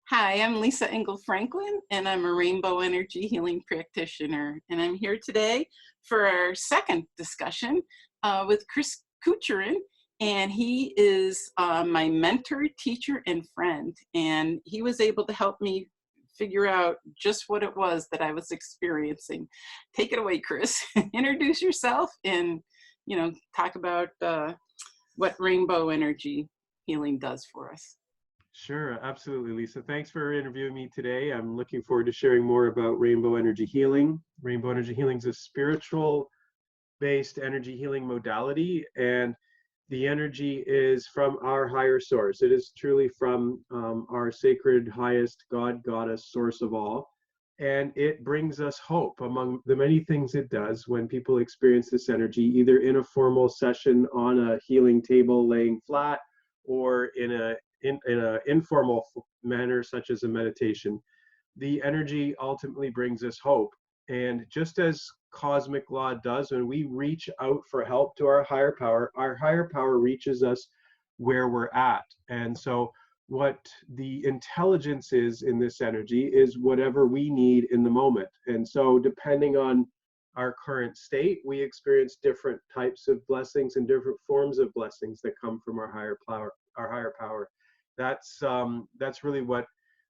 Hi, I'm Lisa Engel-Franklin, and I'm a rainbow energy healing practitioner. And I'm here today for our second discussion with Chris Cuciurean. And he is my mentor, teacher, and friend. And he was able to help me figure out just what it was that I was experiencing. Take it away, Chris. Introduce yourself and, talk about what rainbow energy healing does for us. Sure, absolutely, Lisa. Thanks for interviewing me today. I'm looking forward to sharing more about rainbow energy healing. Rainbow energy healing is a spiritual based energy healing modality, and the energy is from our higher source. It is truly from our sacred, highest God, goddess, source of all. And it brings us hope among the many things it does when people experience this energy, either in a formal session on a healing table laying flat or in a informal manner, such as a meditation. The energy ultimately brings us hope. And just as cosmic law does, when we reach out for help to our higher power reaches us where we're at. And so, what the intelligence is in this energy is whatever we need in the moment. And so, depending on our current state, we experience different types of blessings and different forms of blessings that come from our higher power. Our higher power. That's really what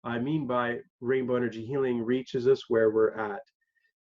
I mean by rainbow energy healing reaches us where we're at.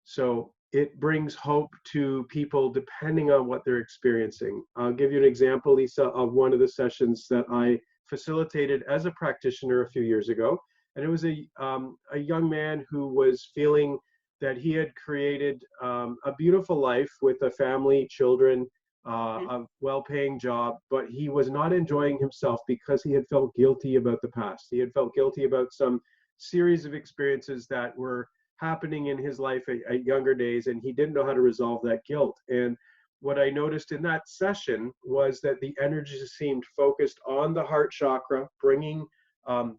So it brings hope to people depending on what they're experiencing. I'll give you an example, Lisa, of one of the sessions that I facilitated as a practitioner a few years ago. And it was a young man who was feeling that he had created a beautiful life with a family, children, a well-paying job, but he was not enjoying himself because he had felt guilty about the past. He had felt guilty about some series of experiences that were happening in his life at younger days, and he didn't know how to resolve that guilt. And what I noticed in that session was that the energy seemed focused on the heart chakra, bringing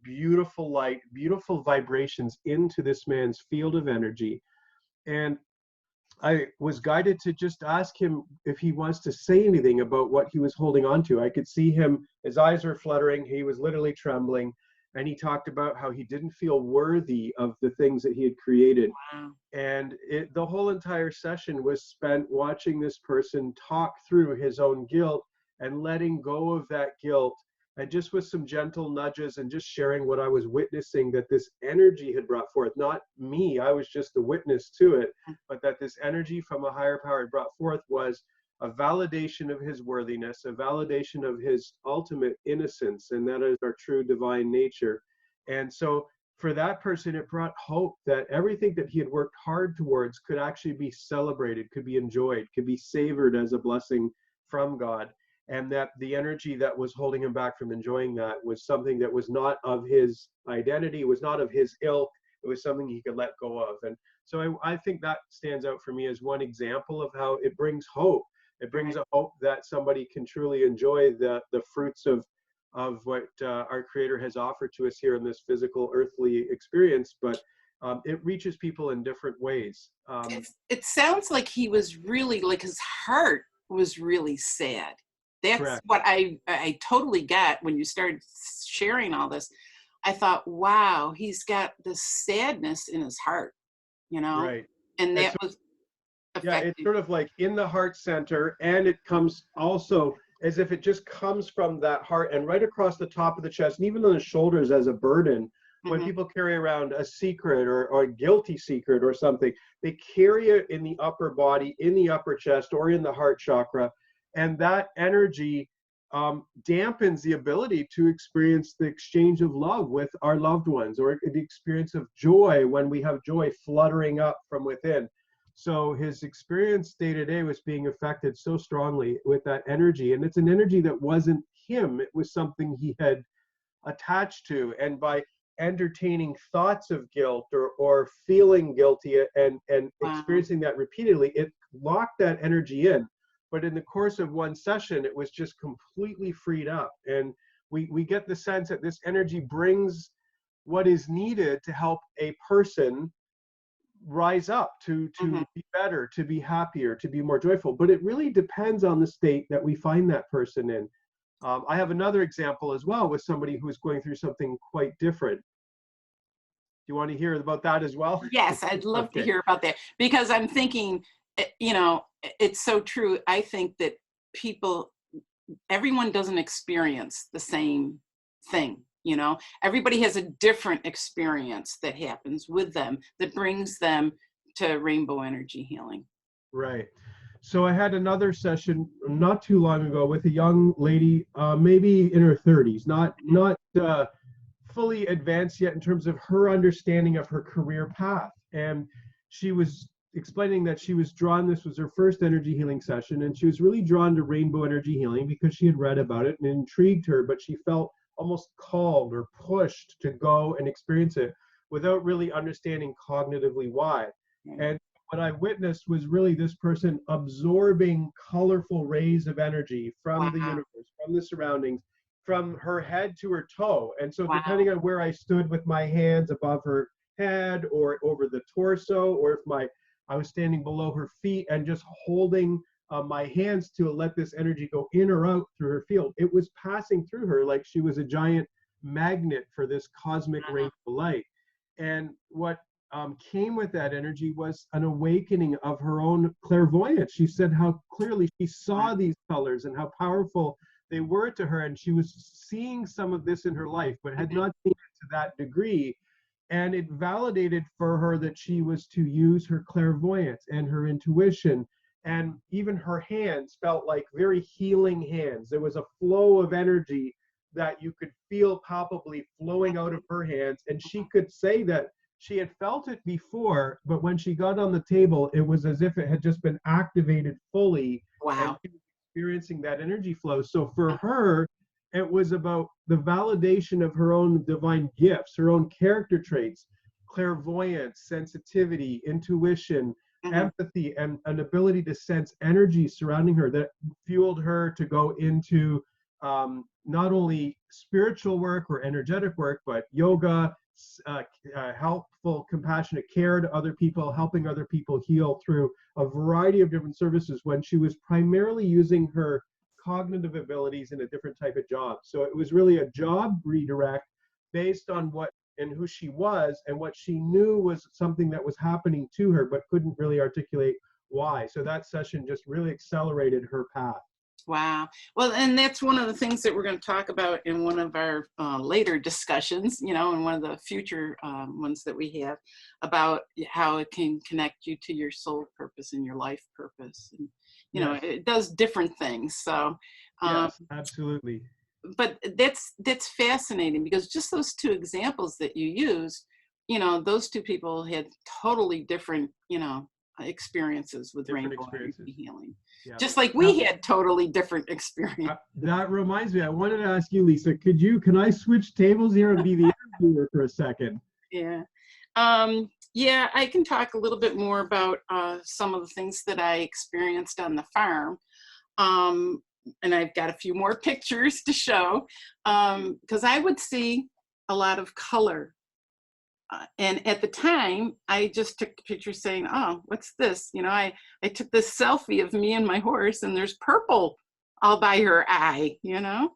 beautiful light, beautiful vibrations into this man's field of energy. And I was guided to just ask him if he wants to say anything about what he was holding on to. I could see him, his eyes were fluttering, he was literally trembling, and he talked about how he didn't feel worthy of the things that he had created. Wow. And the whole entire session was spent watching this person talk through his own guilt and letting go of that guilt, and just with some gentle nudges and just sharing what I was witnessing that this energy had brought forth. Not me, I was just the witness to it, but that this energy from a higher power had brought forth was a validation of his worthiness, a validation of his ultimate innocence, and that is our true divine nature. And so for that person, it brought hope that everything that he had worked hard towards could actually be celebrated, could be enjoyed, could be savored as a blessing from God. And that the energy that was holding him back from enjoying that was something that was not of his identity, was not of his ilk, it was something he could let go of. And so I think that stands out for me as one example of how it brings hope. It brings a hope that somebody can truly enjoy the fruits of what our Creator has offered to us here in this physical earthly experience, but it reaches people in different ways. It sounds like he was really, like his heart was really sad. That's Correct. what I totally get when you started sharing all this. I thought, wow, he's got this sadness in his heart, Right. and And that so, was yeah, it's affecting. sort of like in the heart center, and it comes also as if it just comes from that heart and right across the top of the chest, and even on the shoulders as a burden. When Mhm. people carry around a secret or a guilty secret or something, they carry it in the upper body, in the upper chest, or in the heart chakra. And that energy dampens the ability to experience the exchange of love with our loved ones, or the experience of joy when we have joy fluttering up from within. So his experience day to day was being affected so strongly with that energy. And it's an energy that wasn't him, it was something he had attached to. And by entertaining thoughts of guilt or feeling guilty and Wow. experiencing that repeatedly, it locked that energy in. But in the course of one session, it was just completely freed up. And we get the sense that this energy brings what is needed to help a person rise up Mhm. to be better, to be happier, to be more joyful. But it really depends on the state that we find that person in. I have another example as well with somebody who's going through something quite different. you want to hear about that as well? Yes, I'd love to Okay. hear about that, because I'm thinking, you know, it's so true. I think that people, everyone doesn't experience the same thing, you know? Everybody has a different experience that happens with them that brings them to rainbow energy healing. Right. So I had another session not too long ago with a young lady, maybe in her 30s, not fully advanced yet in terms of her understanding of her career path. And she was explaining that she was drawn, this was her first energy healing session, and she was really drawn to rainbow energy healing because she had read about it and it intrigued her, but she felt almost called or pushed to go and experience it without really understanding cognitively why. Right. And what I witnessed was really this person absorbing colorful rays of energy from the Wow. universe, from the surroundings, from her head to her toe. And so, Wow. depending on where I stood with my hands above her head or over the torso, or if I was standing below her feet and just holding my hands to let this energy go in or out through her field, it was passing through her like she was a giant magnet for this cosmic Wow. rainbow light. And what came with that energy was an awakening of her own clairvoyance. She said how clearly she Wow. saw these colors and how powerful they were to her, and she was seeing some of this in her life, but had Mhm. not seen it to that degree. And it validated for her that she was to use her clairvoyance and her intuition. And even her hands felt like very healing hands. There was a flow of energy that you could feel palpably flowing out of her hands. And she could say that she had felt it before, but when she got on the table, it was as if it had just been activated fully, and Wow. she was experiencing that energy flow. So for her, it was about the validation of her own divine gifts, her own character traits, clairvoyance, sensitivity, intuition, Mhm. empathy, and an ability to sense energy surrounding her that fueled her to go into not only spiritual work or energetic work, but yoga, uh, helpful, compassionate care to other people, helping other people heal through a variety of different services when she was primarily using her cognitive abilities in a different type of job. So it was really a job redirect based on what and who she was and what she knew was something that was happening to her, but couldn't really articulate why. So that session just really accelerated her path. Wow. Well, and that's one of the things that we're going to talk about in one of our later discussions, you know, in one of the future ones that we have, about how it can connect you to your soul purpose and your life purpose. And, you know, Yes, it does different things. So, um, yes, absolutely. but that's fascinating, because just those two examples that you used, you know, those two people had totally different, you know, experiences with Different rainbow energy experiences. healing, Yeah. just like Now, we had totally different experience. that reminds me, I wanted to ask you, Lisa, can I switch tables here and be the interviewer for a second? Yeah. Yeah, I can talk a little bit more about some of the things that I experienced on the farm. Um, and I've got a few more pictures to show, because I would see a lot of color. And at the time, I just took the picture saying, oh, what's this? You know, I took this selfie of me and my horse, and there's purple all by her eye, you know?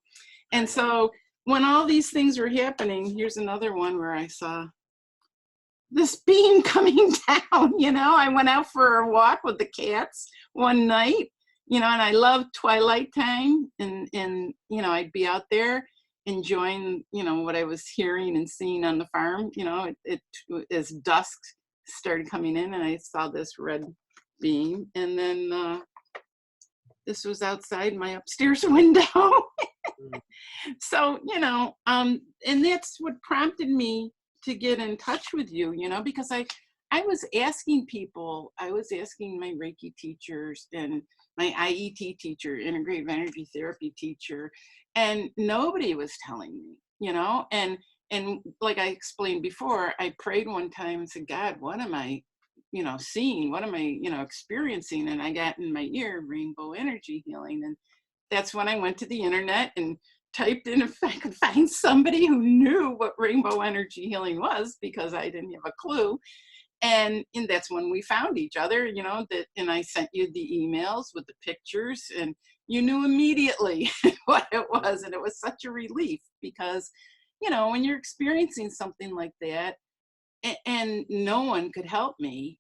And Right. so when all these things were happening, here's another one where I saw this beam coming down. You know, I went out for a walk with the cats one night, you know, and I love twilight time, and you know, I'd be out there enjoying, you know, what I was hearing and seeing on the farm. You know, as dusk started coming in, and I saw this red beam, and then this was outside my upstairs window. Mm. So, you know, and that's what prompted me to get in touch with you, you know, because I was asking people, I was asking my Reiki teachers and my IET teacher, integrative energy therapy teacher, and nobody was telling me, you know. And like I explained before, I prayed one time and said, God, what am I, you know, seeing? What am I, you know, experiencing? And I got in my ear rainbow energy healing. And that's when I went to the internet and typed in if I could find somebody who knew what rainbow energy healing was, because I didn't have a clue. And that's when we found each other, you know, that, and I sent you the emails with the pictures, and you knew immediately what it was. And it was such a relief, because, you know, when you're experiencing something like that, and no one could help me.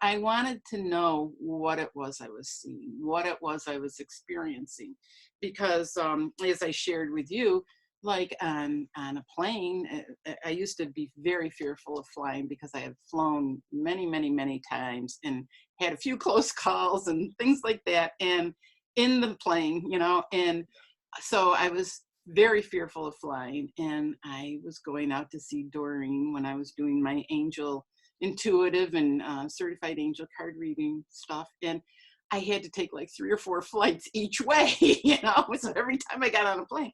I wanted to know what it was I was seeing, what it was I was experiencing, because as I shared with you, like on a plane, I used to be very fearful of flying because I had flown many, many, many times and had a few close calls and things like that, and in the plane, and so I was very fearful of flying, and I was going out to see Doreen when I was doing my angel intuitive and certified angel card reading stuff, and I had to take like 3 or 4 flights each way, so every time I got on a plane.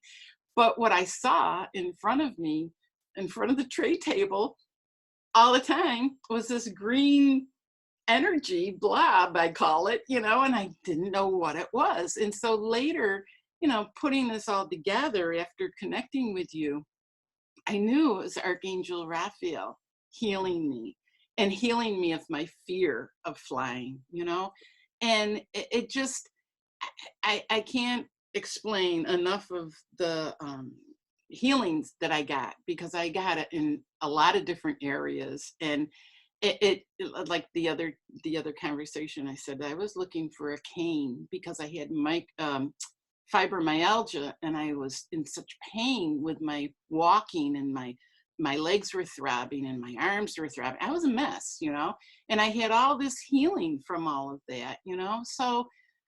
But what I saw in front of me, in front of the tray table all the time, was this green energy blob, I call it, and I didn't know what it was. And so later, putting this all together after connecting with you, I knew it was Archangel Raphael healing me and healing me of my fear of flying, and it just, I can't explain enough of the healings that I got, because I got it in a lot of different areas. And like the other conversation, I said I was looking for a cane because I had fibromyalgia, and I was in such pain with my walking, and my legs were throbbing and my arms were throbbing. I was a mess, and I had all this healing from all of that, so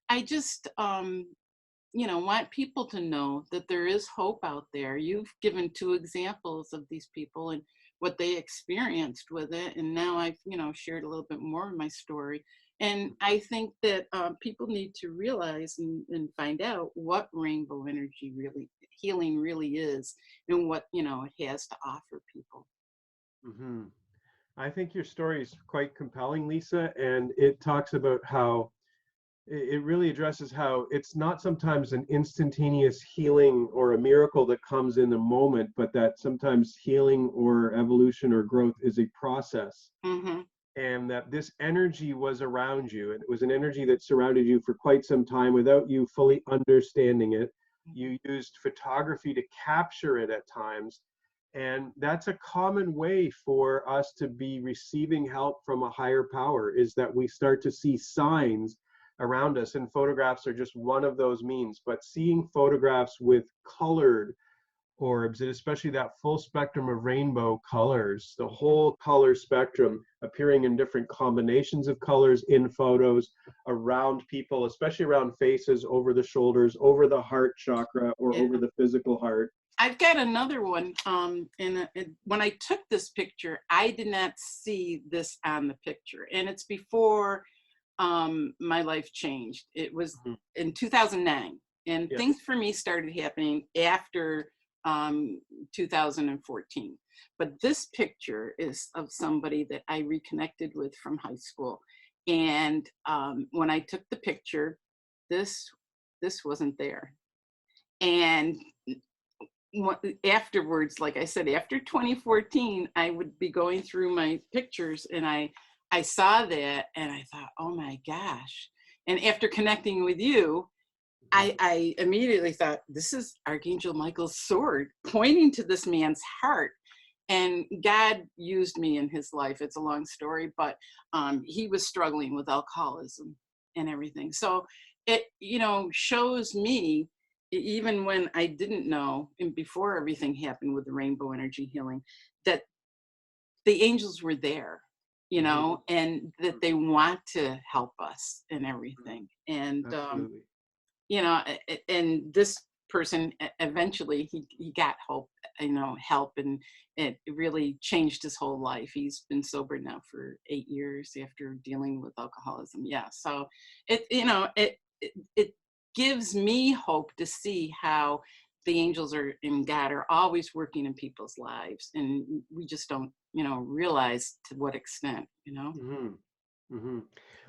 I just want people to know that there is hope out there. You've given 2 examples of these people and what they experienced with it, and now I've shared a little bit more of my story. And I think that people need to realize and find out what rainbow energy really healing really is, and what it has to offer people. Hmm. I think your story is quite compelling, Lisa, and it talks about how it really addresses how it's not sometimes an instantaneous healing or a miracle that comes in the moment, but that sometimes healing or evolution or growth is a process. Mm-hmm. And that this energy was around you, and it was an energy that surrounded you for quite some time without you fully understanding it. You used photography to capture it at times, and that's a common way for us to be receiving help from a higher power, is that we start to see signs around us, and photographs are just one of those means. But seeing photographs with colored orbs, and especially that full spectrum of rainbow colors, the whole color spectrum appearing in different combinations of colors in photos around people, especially around faces, over the shoulders, over the heart chakra, or Yeah. over the physical heart. I've got another one. When I took this picture, I did not see this on the picture, and it's before my life changed. It was in 2009, and Yeah. things for me started happening after 2014. But this picture is of somebody that I reconnected with from high school, and when I took the picture, this wasn't there. And afterwards, like I said, after 2014, I would be going through my pictures, and I saw that, and I thought, oh my gosh. And after connecting with you, I immediately thought, this is Archangel Michael's sword pointing to this man's heart. And God used me in his life. It's a long story, but he was struggling with alcoholism and everything. So it, shows me, even when I didn't know, and before everything happened with the rainbow energy healing, that the angels were there, and that they want to help us and everything. And Absolutely. and this person eventually he got help, and it really changed his whole life. He's been sober now for 8 years after dealing with alcoholism. Yeah, so it gives me hope to see how the angels are in God are always working in people's lives, and we just don't realize to what extent. Hmm. Hmm.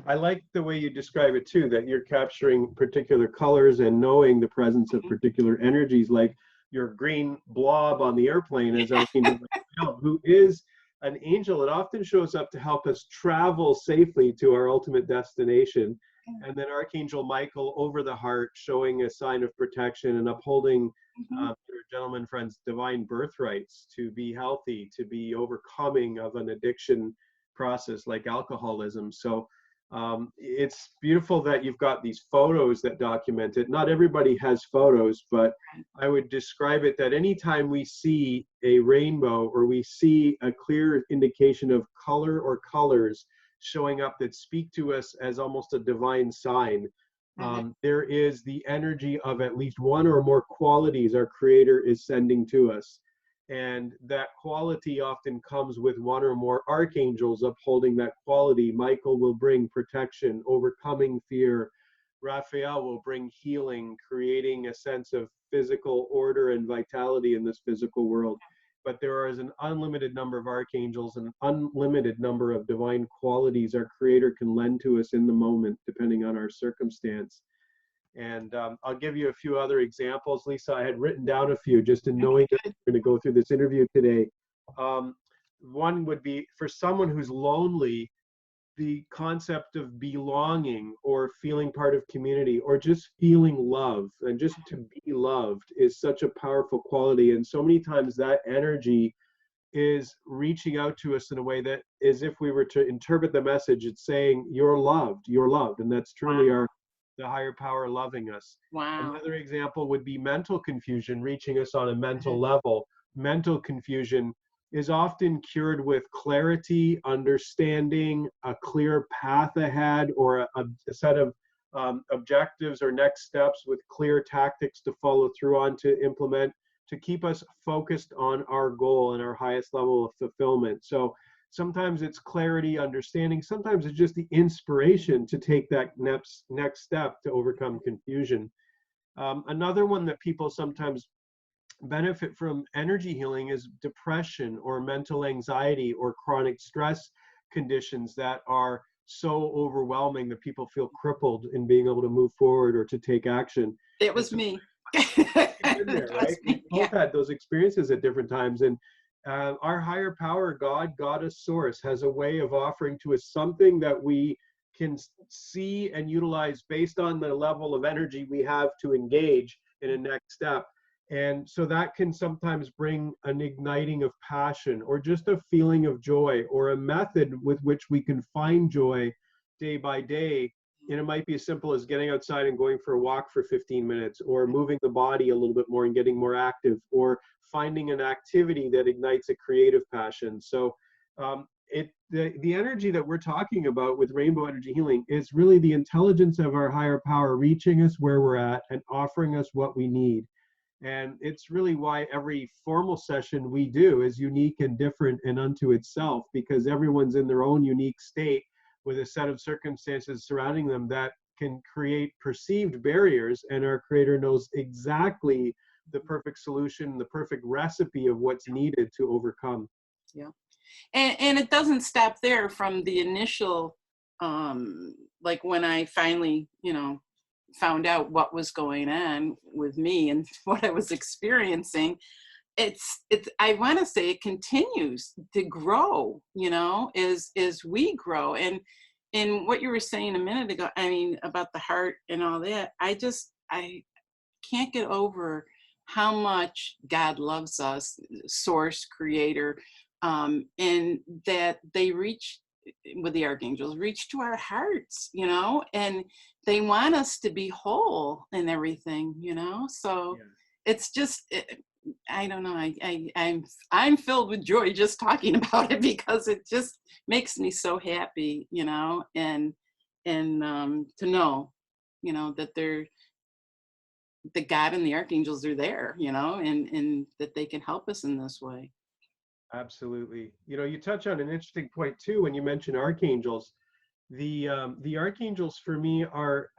I like the way you describe it too, that you're capturing particular colors and knowing the presence of particular energies, like your green blob on the airplane as Archangel Michael, who is an angel. It often shows up to help us travel safely to our ultimate destination. And then Archangel Michael over the heart, showing a sign of protection and upholding Mhm. your gentleman friends, divine birthrights to be healthy, to be overcoming of an addiction process like alcoholism. So it's beautiful that you've got these photos that document it. Not everybody has photos, but I would describe it that anytime we see a rainbow or we see a clear indication of color or colors showing up that speak to us as almost a divine sign, Mhm. there is the energy of at least one or more qualities our Creator is sending to us. And that quality often comes with one or more archangels upholding that quality. Michael will bring protection, overcoming fear. Raphael will bring healing, creating a sense of physical order and vitality in this physical world. But there is an unlimited number of archangels and an unlimited number of divine qualities our Creator can lend to us in the moment, depending on our circumstance. And I'll give you a few other examples. Lisa, I had written down a few just in knowing that we're going to go through this interview today. Um, One would be for someone who's lonely, the concept of belonging or feeling part of community or just feeling love and just to be loved is such a powerful quality. And so many times that energy is reaching out to us in a way that, as if we were to interpret the message, it's saying you're loved, you're loved. And that's truly Wow. our the higher power loving us. Wow. Another example would be mental confusion reaching us on a Mhm. mental level. Mental confusion is often cured with clarity, understanding, a clear path ahead, or a set of objectives or next steps with clear tactics to follow through on to implement to keep us focused on our goal and our highest level of fulfillment. So sometimes it's clarity, understanding. Sometimes it's just the inspiration to take that next step to overcome confusion. Another one that people sometimes benefit from energy healing is depression or mental anxiety or chronic stress conditions that are so overwhelming that people feel crippled in being able to move forward or to take action. It And was so me. you've been It there, was right? We've me. both Yeah. had those experiences at different times. And our higher power, God, Goddess, Source, has a way of offering to us something that we can see and utilize based on the level of energy we have to engage in a next step. And so that can sometimes bring an igniting of passion or just a feeling of joy or a method with which we can find joy day by day. And it might be as simple as getting outside and going for a walk for 15 minutes or moving the body a little bit more and getting more active or finding an activity that ignites a creative passion. So the energy that we're talking about with rainbow energy healing is really the intelligence of our higher power reaching us where we're at and offering us what we need. And it's really why every formal session we do is unique and different and unto itself, because everyone's in their own unique state with a set of circumstances surrounding them that can create perceived barriers. And our Creator knows exactly the perfect solution, the perfect recipe of what's needed to overcome. Yeah. And it doesn't stop there from the initial, like when I finally, found out what was going on with me and what I was experiencing. It's I want to say it continues to grow, as we grow. And what you were saying a minute ago, I mean, about the heart and all that, I can't get over how much God loves us, source, creator, and that they reach with the archangels, reach to our hearts, and they want us to be whole and everything, so Yeah. it's just I don't know. I'm filled with joy just talking about it because it just makes me so happy, and to know, that the God and the archangels are there, and that they can help us in this way. Absolutely. You touch on an interesting point too when you mention archangels. The archangels for me are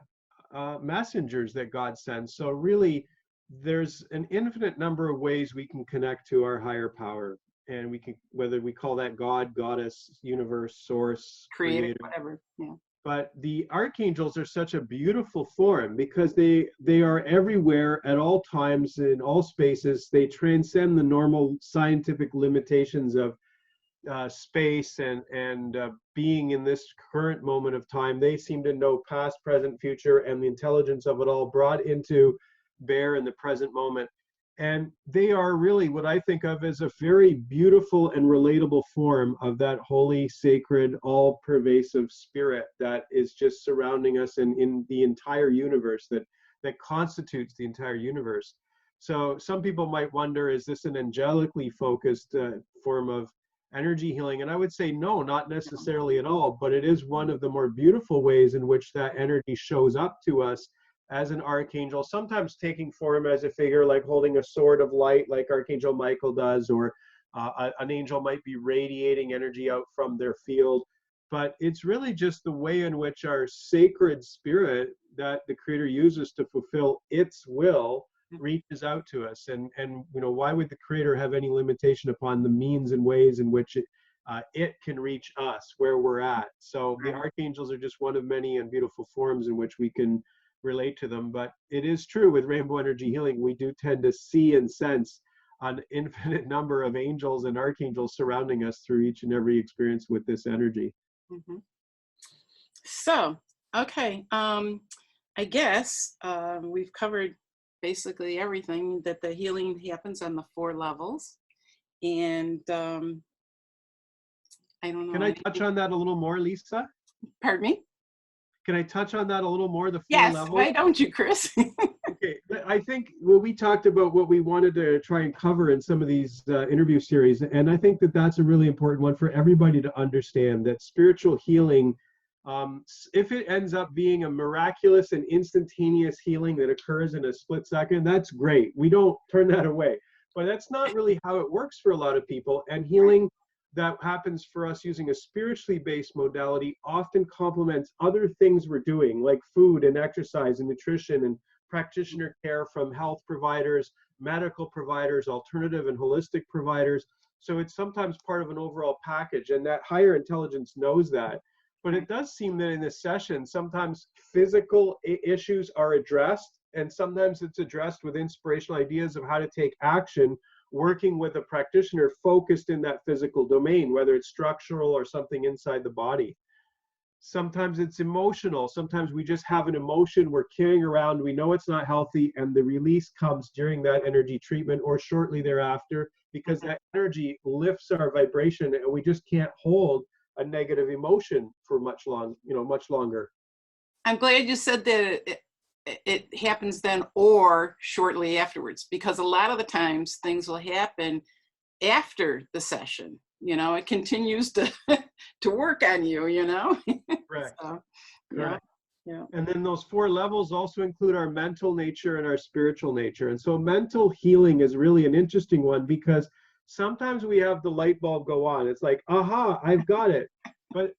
messengers that God sends. So really, there's an infinite number of ways we can connect to our higher power, and we can, whether we call that God, Goddess, Universe, Source, Creator, Creator. whatever. Yeah. But the archangels are such a beautiful form because they are everywhere at all times in all spaces. They transcend the normal scientific limitations of space and being in this current moment of time. They seem to know past, present, future, and the intelligence of it all brought into bear in the present moment. And they are really what I think of as a very beautiful and relatable form of that holy, sacred, all-pervasive spirit that is just surrounding us in the entire universe, that constitutes the entire universe. So some people might wonder, is this an angelically focused form of energy healing? And I would say no, not necessarily at all, but it is one of the more beautiful ways in which that energy shows up to us as an archangel, sometimes taking form as a figure like holding a sword of light like Archangel Michael does, or an angel might be radiating energy out from their field. But it's really just the way in which our sacred spirit that the Creator uses to fulfill its will reaches out to us. And why would the Creator have any limitation upon the means and ways in which it can reach us where we're at? So the archangels are just one of many and beautiful forms in which we can relate to them. But it is true with rainbow energy healing, we do tend to see and sense an infinite number of angels and archangels surrounding us through each and every experience with this energy. Mm-hmm. So, okay, I guess we've covered basically everything, that the healing happens on the 4 levels. And I don't know. Can I touch on that a little more, Lisa? Pardon me? Can I touch on that a little more, the 4 Yes, levels? why don't you, Chris? Okay, I think we talked about what we wanted to try and cover in some of these interview series, and I think that that's a really important one for everybody to understand, that spiritual healing, if it ends up being a miraculous and instantaneous healing that occurs in a split second, that's great. We don't turn that away. But that's not really how it works for a lot of people, and healing that happens for us using a spiritually based modality often complements other things we're doing, like food and exercise and nutrition and practitioner care from health providers, medical providers, alternative and holistic providers. So it's sometimes part of an overall package, and that higher intelligence knows that. But it does seem that in this session, sometimes physical issues are addressed, and sometimes it's addressed with inspirational ideas of how to take action, working with a practitioner focused in that physical domain, whether it's structural or something inside the body. Sometimes it's emotional. Sometimes we just have an emotion we're carrying around. We know it's not healthy, and the release comes during that energy treatment or shortly thereafter, because that energy lifts our vibration, and we just can't hold a negative emotion for much longer. I'm glad you said that it happens then or shortly afterwards, because a lot of the times things will happen after the session. It continues to to work on you. Correct. So, Correct. Yeah. And then those 4 levels also include our mental nature and our spiritual nature. And so mental healing is really an interesting one, because sometimes we have the light bulb go on. It's like, aha, I've got it.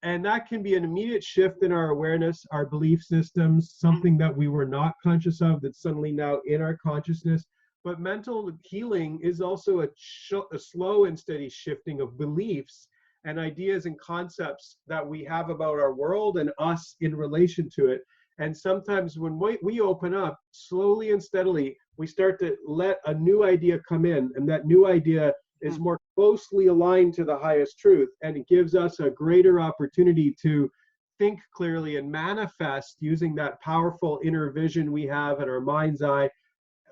And that can be an immediate shift in our awareness, our belief systems, something that we were not conscious of that's suddenly now in our consciousness. But mental healing is also a slow and steady shifting of beliefs and ideas and concepts that we have about our world and us in relation to it. And sometimes when we open up, slowly and steadily, we start to let a new idea come in, and that new idea is more closely aligned to the highest truth, and it gives us a greater opportunity to think clearly and manifest using that powerful inner vision we have in our mind's eye.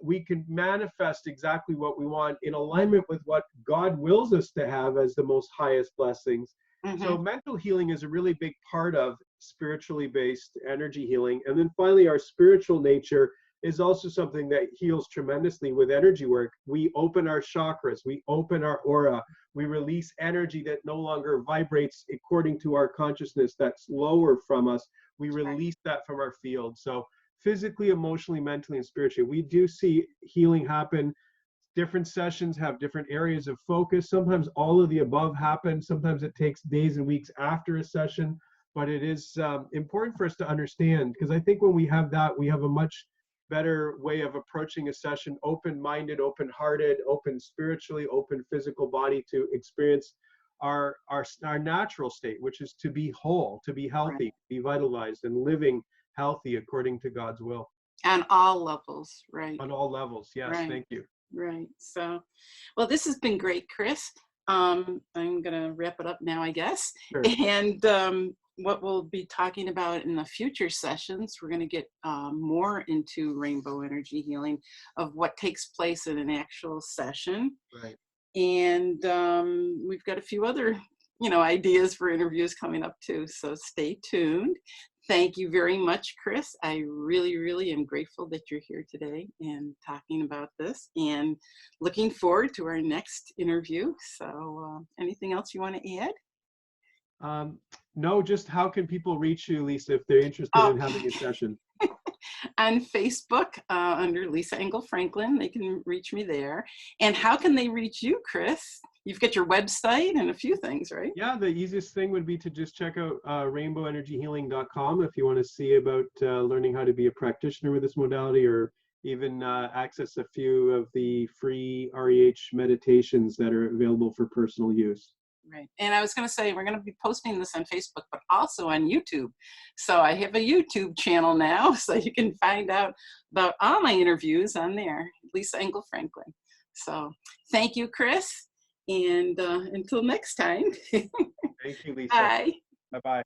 We can manifest exactly what we want in alignment with what God wills us to have as the most highest blessings. So mental healing is a really big part of spiritually based energy healing. And then finally, our spiritual nature is also something that heals tremendously with energy work. We open our chakras, we open our aura, we release energy that no longer vibrates according to our consciousness that's lower from us. We release that from our field. So physically, emotionally, mentally, and spiritually, we do see healing happen. Different sessions have different areas of focus. Sometimes all of the above happen. Sometimes it takes days and weeks after a session. But it is important for us to understand, because I think when we have that, we have a much better way of approaching a session, open-minded, open-hearted, open spiritually, open physical body, to experience our natural state, which is to be whole, to be healthy, to be vitalized, and living healthy according to God's will. On all levels, right? On all levels, yes. Right. Thank you. Right. So, well, this has been great, Chris. I'm going to wrap it up now, I guess. Sure. And what we'll be talking about in the future sessions, we're going to get more into rainbow energy healing of what takes place in an actual session. Right. And we've got a few other, ideas for interviews coming up too. So stay tuned. Thank you very much, Chris. I really, really am grateful that you're here today and talking about this, and looking forward to our next interview. So anything else you want to add? No, just how can people reach you, Lisa, if they're interested Oh, in having a session? on Facebook under Lisa Engel-Franklin. They can reach me there. And how can they reach you, Chris? You've got your website and a few things, right? Yeah, the easiest thing would be to just check out rainbowenergyhealing.com if you want to see about learning how to be a practitioner with this modality, or even access a few of the free REH meditations that are available for personal use. Right. And I was going to say, we're going to be posting this on Facebook, but also on YouTube. So I have a YouTube channel now, so you can find out about all my interviews on there, Lisa Engel-Franklin. So thank you, Chris. And until next time. Thank you, Lisa. Bye. Bye-bye.